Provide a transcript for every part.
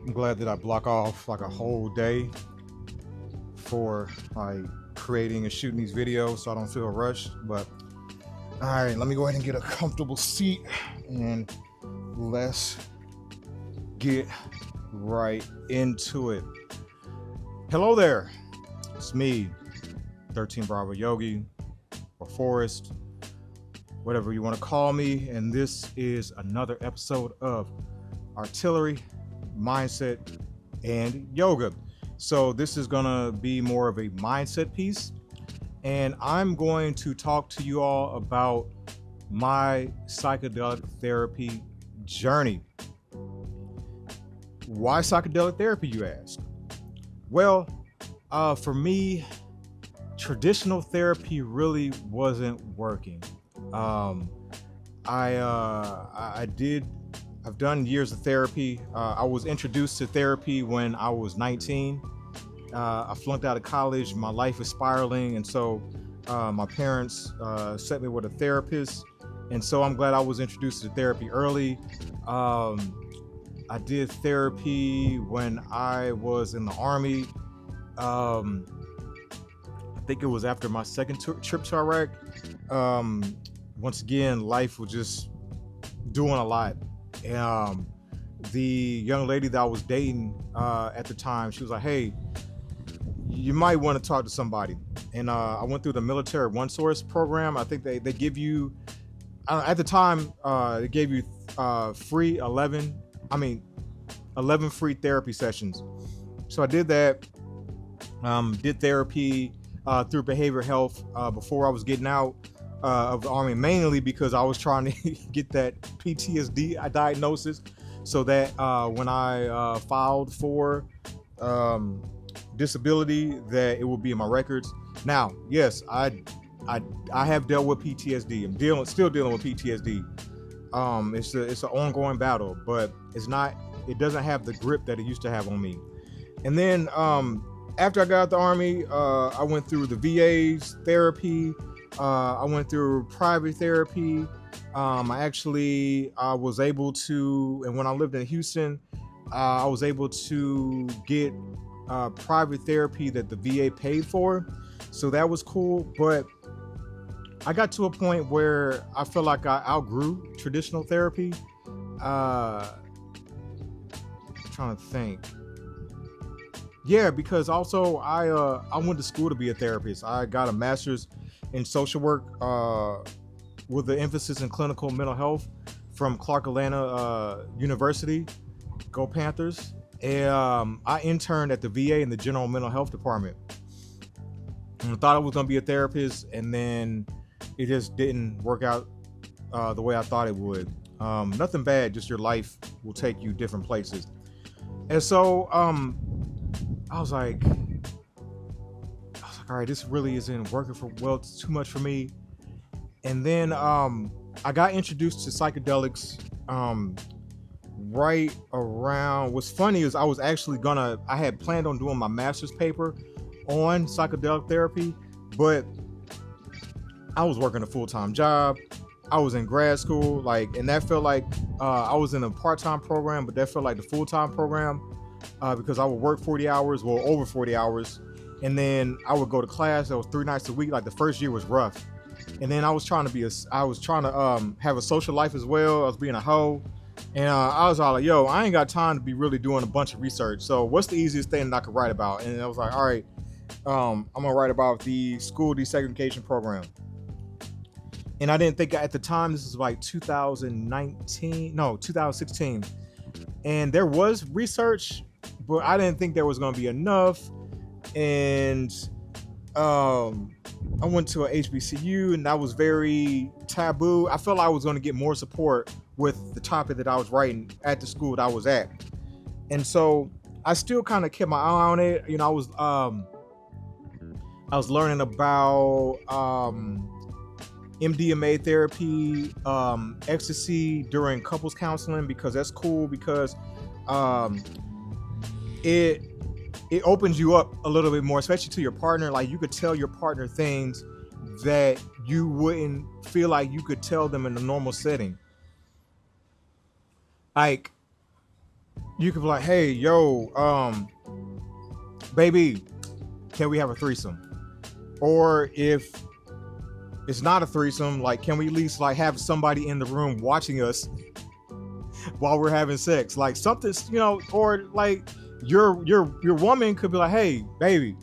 I'm glad that I block off like a whole day for like creating and shooting these videos so I don't feel rushed. But all right, let me go ahead and get a comfortable seat and let's get right into it. Hello there. It's me, 13 Bravo Yogi or Forrest, whatever you want to call me. And this is another episode of Artillery, Mindset, and Yoga. So this is gonna be more of a mindset piece, and I'm going to talk to you all about my psychedelic therapy journey. Why psychedelic therapy, you ask? Well, for me, traditional therapy really wasn't working. I've done years of therapy. I was introduced to therapy when I was 19. I flunked out of college. My life was spiraling. And so my parents set me with a therapist. And so I'm glad I was introduced to therapy early. I did therapy when I was in the Army. I think it was after my second trip to Iraq. Once again, life was just doing a lot. The young lady that I was dating at the time, she was like, hey, you might want to talk to somebody. And I went through the military one source program. I think they give you, at the time, they gave you free 11 free therapy sessions. So I did that, did therapy through behavioral health before I was getting out of the Army, mainly because I was trying to get that PTSD diagnosis so that when I filed for disability, that it will be in my records. Now, yes, I have dealt with PTSD. I'm still dealing with PTSD. It's an ongoing battle, but it doesn't have the grip that it used to have on me. And then after I got out the Army, I went through the VA's therapy. I went through private therapy. I was able to, and when I lived in Houston, I was able to get private therapy that the VA paid for. So that was cool. But I got to a point where I felt like I outgrew traditional therapy. I'm trying to think. Yeah, because also I went to school to be a therapist. I got a master's in social work with an emphasis in clinical mental health from Clark Atlanta University. Go Panthers. And I interned at the VA in the general mental health department. And I thought I was going to be a therapist, and then it just didn't work out the way I thought it would. Nothing bad, just your life will take you different places. And so I was like, all right, this really isn't working it's too much for me. And then I got introduced to psychedelics right around, what's funny is I had planned on doing my master's paper on psychedelic therapy, but I was working a full-time job. I was in grad school, and that felt like I was in a part-time program, but that felt like the full-time program because I would work 40 hours, over 40 hours. And then I would go to class. That was 3 nights a week. Like the first year was rough. And then I was trying to have a social life as well. I was being a hoe. And I was all like, yo, I ain't got time to be really doing a bunch of research. So what's the easiest thing that I could write about? And I was like, all right, I'm going to write about the school desegregation program. And I didn't think at the time, this was like 2016. And there was research, but I didn't think there was going to be enough. And I went to a HBCU, and that was very taboo. I felt like I was going to get more support with the topic that I was writing at the school that I was at. And so I still kind of kept my eye on it. You know, I was learning about MDMA therapy, ecstasy during couples counseling, because that's cool because it opens you up a little bit more, especially to your partner. Like you could tell your partner things that you wouldn't feel like you could tell them in a normal setting. Like you could be like, hey, yo, baby, can we have a threesome? Or if it's not a threesome, like, can we at least like have somebody in the room watching us while we're having sex? Like something, or like your woman could be like, hey, baby,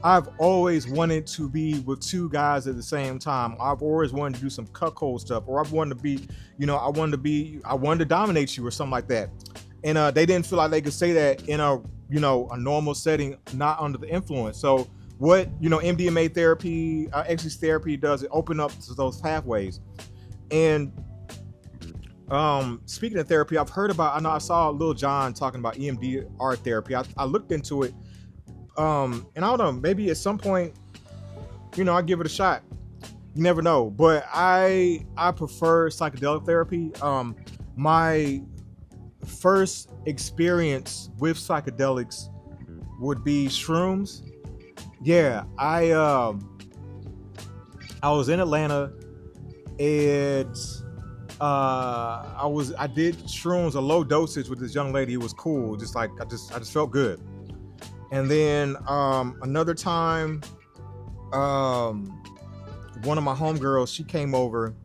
I've always wanted to be with two guys at the same time. I've always wanted to do some cuckold stuff, or I've wanted to be, I wanted to dominate you or something like that. And they didn't feel like they could say that in a normal setting, not under the influence. So what, MDMA therapy, ecstasy therapy does, it open up to those pathways. And speaking of therapy, I know I saw Lil Jon talking about EMDR therapy. I looked into it. And I don't know, maybe at some point, I'll give it a shot. You never know. But I prefer psychedelic therapy. My first experience with psychedelics would be shrooms. Yeah, I was in Atlanta, and I did shrooms, a low dosage with this young lady. It was cool. Just like I just felt good. And then another time, one of my homegirls, she came over,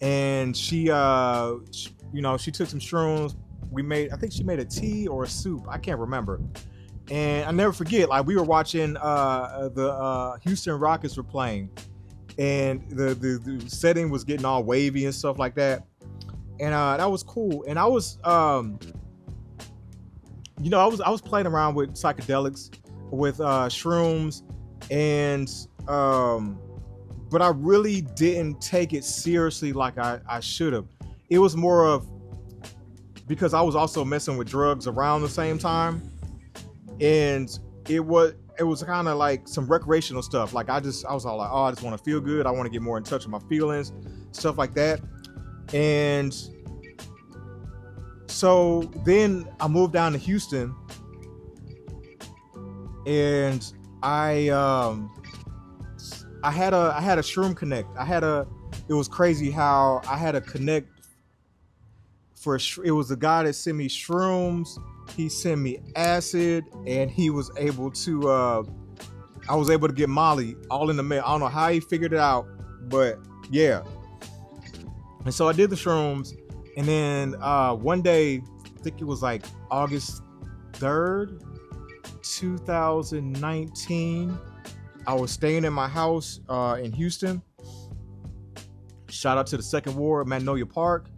and she took some shrooms. I think she made a tea or a soup. I can't remember. And I never forget, like we were watching the Houston Rockets were playing, and the setting was getting all wavy and stuff like that. And that was cool. And I was I was playing around with psychedelics, with shrooms, and but I really didn't take it seriously like I should have. It was more of because I was also messing with drugs around the same time, and it was kind of like some recreational stuff. Like I was all like, oh, I just want to feel good. I want to get more in touch with my feelings, stuff like that. And so then I moved down to Houston, and I had a shroom connect. It was crazy how I had a connect it was the guy that sent me shrooms. He sent me acid, and he was able to I was able to get Molly all in the mail. I don't know how he figured it out, but yeah. And so I did the shrooms, and then one day, I think it was like August 3rd, 2019, I was staying in my house in Houston. Shout out to the Second Ward, Magnolia Park.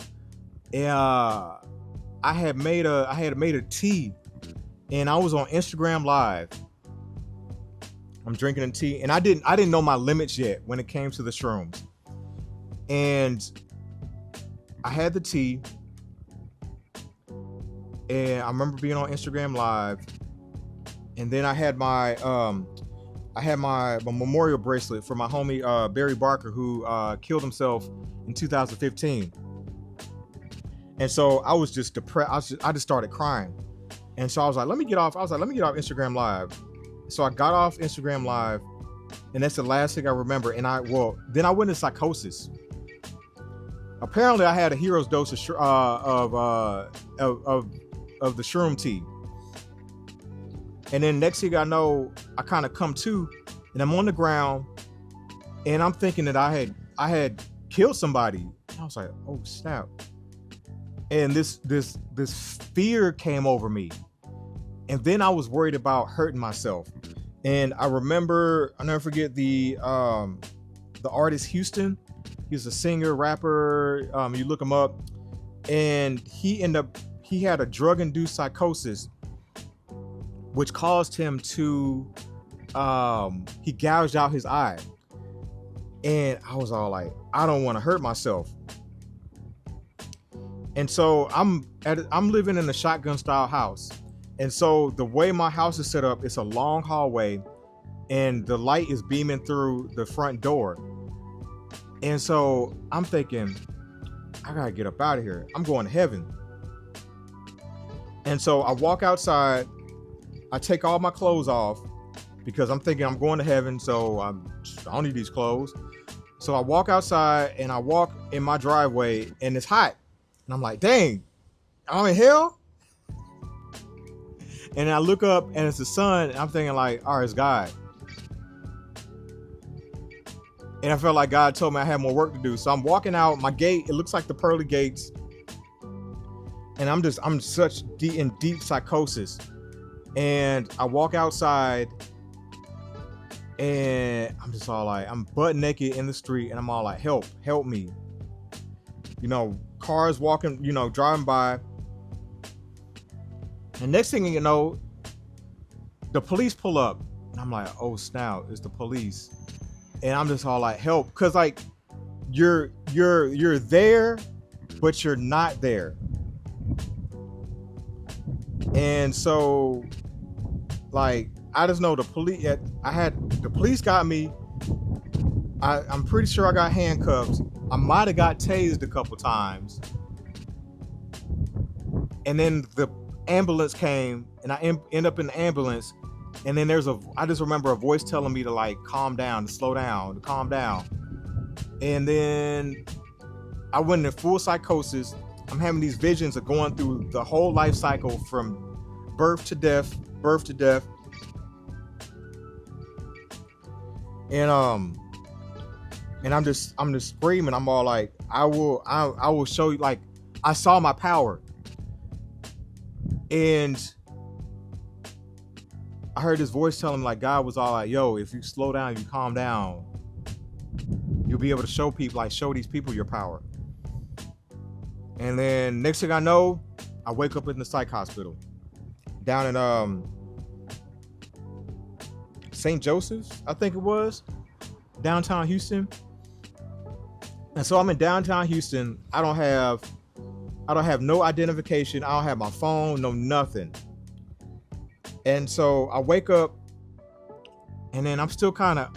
And I had made a tea, and I was on Instagram Live. I'm drinking a tea, and I didn't know my limits yet when it came to the shrooms. And I had the tea, and I remember being on Instagram Live, and then I had my memorial bracelet for my homie Barry Barker, who killed himself in 2015. And so I was just depressed. I just started crying. And so I was like, let me get off Instagram Live. So I got off Instagram Live, and that's the last thing I remember. And then I went into psychosis. Apparently I had a hero's dose of the shroom tea. And then next thing I know, I kind of come to, and I'm on the ground, and I'm thinking that I had killed somebody. And I was like, oh snap. And this fear came over me. And then I was worried about hurting myself. And I remember, I'll never forget the artist Houston. He's a singer, rapper. You look him up, and he had a drug-induced psychosis, which caused him to, he gouged out his eye. And I was all like, I don't want to hurt myself. And so I'm living in a shotgun style house. And so the way my house is set up, it's a long hallway, and the light is beaming through the front door. And so I'm thinking, I gotta get up out of here. I'm going to heaven. And so I walk outside, I take all my clothes off because I'm thinking I'm going to heaven. So I don't need these clothes. So I walk outside, and I walk in my driveway, and it's hot. And I'm like, dang, I'm in hell? And I look up and it's the sun, and I'm thinking like, all right, it's God. And I felt like God told me I had more work to do. So I'm walking out my gate. It looks like the pearly gates. And I'm such in deep psychosis. And I walk outside and I'm just all like, I'm butt naked in the street and I'm all like, help me. You know, cars walking, you know, driving by. And next thing you know, the police pull up. And I'm like, oh snap, it's the police. And I'm just all like, help. Cause like you're there, but you're not there. And so like I just know the police got me. I'm pretty sure I got handcuffed. I might have got tased a couple times. And then the ambulance came and I end up in the ambulance. And then I just remember a voice telling me to like calm down, to slow down, to calm down. And then I went into full psychosis. I'm having these visions of going through the whole life cycle from birth to death. And I'm just screaming. I'm all like, I will show you. Like, I saw my power. And I heard this voice telling me, like, God was all like, yo, if you slow down, you calm down, you'll be able to show these people your power. And then next thing I know, I wake up in the psych hospital down in St. Joseph's, I think it was, downtown Houston. And so I'm in downtown Houston. I don't have no identification. I don't have my phone, no nothing. And so I wake up and then I'm still kind of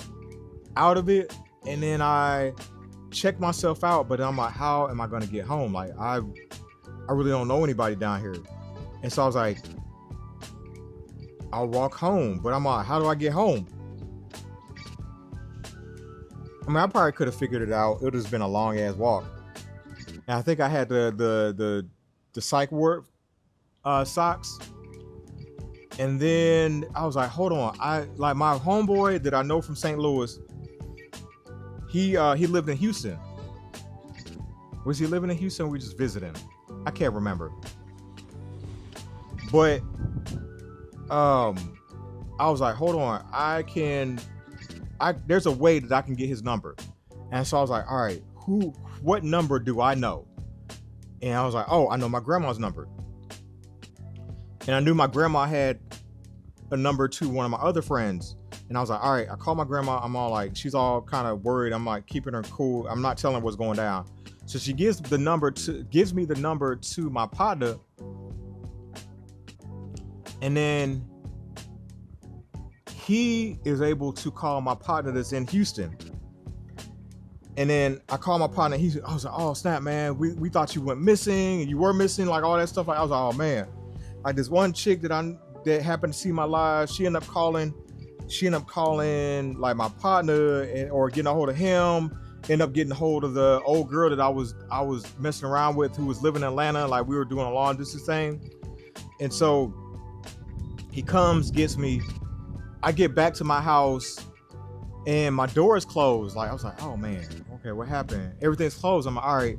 out of it. And then I check myself out, but I'm like, how am I going to get home? Like, I really don't know anybody down here. And so I was like, I'll walk home, but I'm like, how do I get home? I mean, I probably could have figured it out. It would have been a long ass walk. And I think I had the psych ward socks. And then I was like, hold on. My homeboy that I know from St. Louis, he lived in Houston. Was he living in Houston or we just visiting? I can't remember. But I was like, hold on. There's a way that I can get his number. And so I was like, all right, what number do I know? And I was like, oh, I know my grandma's number. And I knew my grandma had a number to one of my other friends. And I was like, all right, I called my grandma. I'm all like, she's all kind of worried. I'm like keeping her cool. I'm not telling her what's going down. So she gives me the number to my partner. And then he is able to call my partner that's in Houston. And then I call my partner. I was like, oh snap, man. We thought you went missing and you were missing, like all that stuff. Like, I was like, oh man. Like this one chick that happened to see my live, she ended up calling like my partner or getting a hold of him, end up getting a hold of the old girl that I was messing around with who was living in Atlanta. Like we were doing a long distance thing. And so he comes, gets me. I get back to my house and my door is closed. Like I was like, oh man, okay, what happened? Everything's closed. I'm like, all right,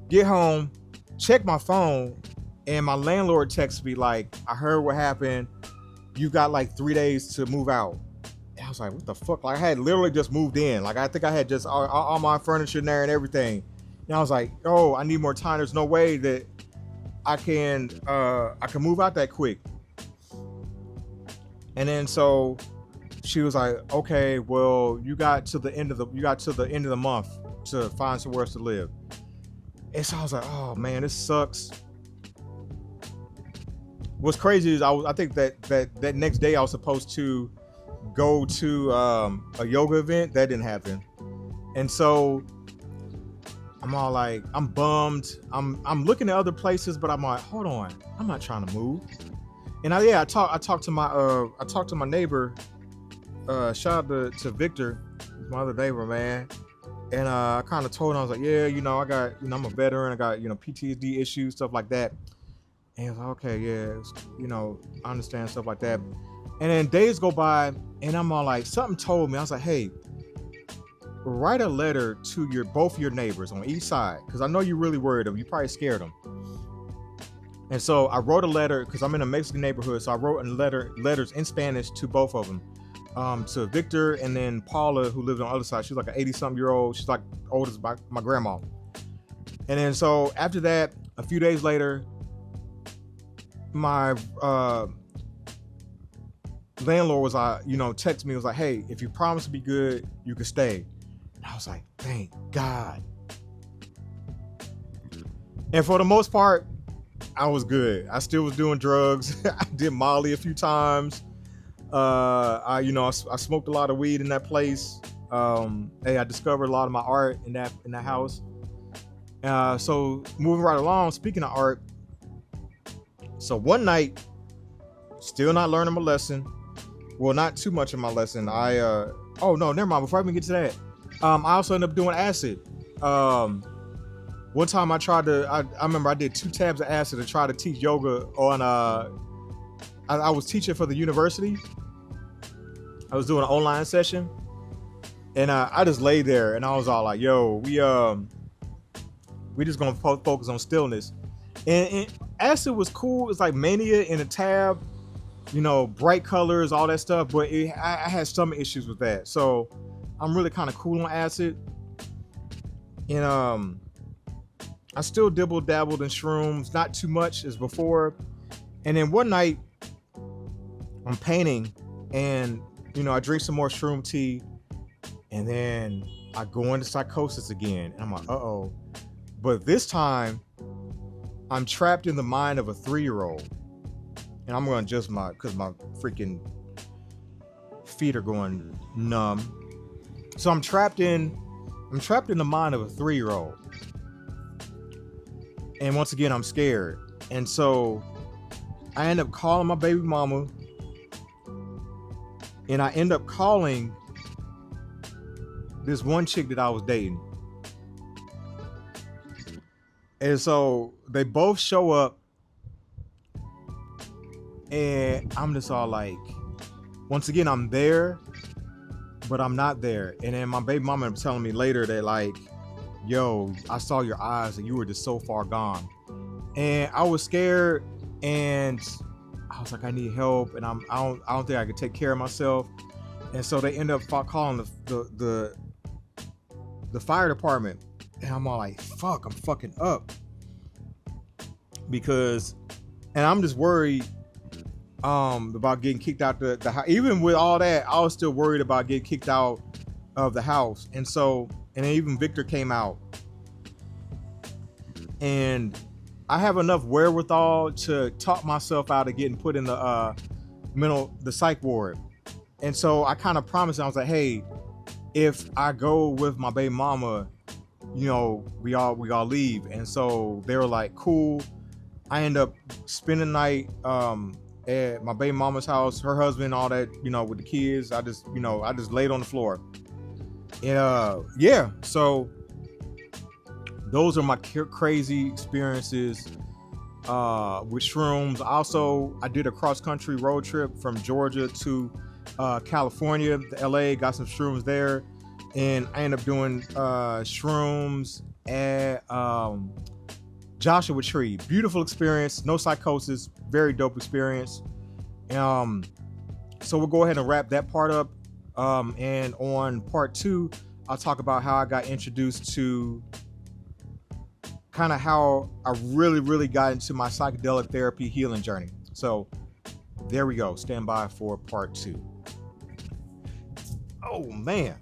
get home, check my phone. And my landlord texts me like, I heard what happened. You got like 3 days to move out. And I was like, what the fuck? Like I had literally just moved in. Like I think I had just all my furniture in there and everything. And I was like, oh, I need more time. There's no way that I can move out that quick. And then so she was like, okay, well, you got to the end of the month to find somewhere else to live. And so I was like, oh man, this sucks. What's crazy is I think that next day I was supposed to go to a yoga event. That didn't happen. And so I'm all like, I'm bummed. I'm looking at other places, but I'm like, hold on, I'm not trying to move. And I talked to my neighbor. Shout out to Victor, my other neighbor, man. And I kind of told him, I was like, yeah, I got, I'm a veteran. I got, PTSD issues, stuff like that. And he was like, okay, yeah, I understand stuff like that. And then days go by, and I'm all like, something told me. I was like, hey, write a letter to both your neighbors on each side, because I know you're really worried them. You probably scared them. And so I wrote a letter, because I'm in a Mexican neighborhood. So I wrote letters in Spanish to both of them, to Victor and then Paula, who lived on the other side. She's like an 80-something-year-old. She's like old as my grandma. And then so after that, a few days later, my landlord was text me, was like, hey, if you promise to be good, you can stay. And I was like, thank God. And for the most part, I was good. I still was doing drugs. I did Molly a few times. I smoked a lot of weed in that place. I discovered a lot of my art in that house. So moving right along, speaking of art, so one night, still not learning my lesson. Well, not too much of my lesson. Oh no, never mind. Before I even get to that, I also ended up doing acid. One time I remember I did 2 tabs of acid to try to teach yoga on, I was teaching for the university. I was doing an online session, and I just laid there and I was all like, yo, we just gonna focus on stillness. And acid was cool. It's like mania in a tab, bright colors, all that stuff. But I had stomach issues with that. So I'm really kind of cool on acid. And I still dabbled in shrooms, not too much as before. And then one night I'm painting, and I drink some more shroom tea, and then I go into psychosis again. And I'm like, uh-oh. But this time I'm trapped in the mind of a 3-year-old. And I'm going to adjust because my freaking feet are going numb. So I'm trapped in the mind of a 3-year-old. And once again, I'm scared. And so I end up calling my baby mama. And I end up calling this one chick that I was dating. And so they both show up. And I'm just all like, once again, I'm there, but I'm not there. And then my baby mama was telling me later that, like, yo, I saw your eyes and you were just so far gone. And I was scared, and I was like, I need help, and I don't think I could take care of myself. And so they end up calling the fire department. And I'm all like, fuck, I'm fucking up. And I'm just worried about getting kicked out the house. Even with all that, I was still worried about getting kicked out of the house. And then even Victor came out. And I have enough wherewithal to talk myself out of getting put in the psych ward. And so I kind of promised, I was like, hey, if I go with my baby mama, we all leave. And so they were like, cool. I end up spending the night at my baby mama's house, her husband, all that, with the kids. I just laid on the floor. And so those are my crazy experiences with shrooms. Also, I did a cross-country road trip from Georgia to California, to LA, got some shrooms there. And I ended up doing shrooms at Joshua Tree. Beautiful experience, no psychosis, very dope experience. So we'll go ahead and wrap that part up. And on part 2, I'll talk about how I got introduced to kind of how I really, really got into my psychedelic therapy healing journey. So there we go. Stand by for part 2. Oh man.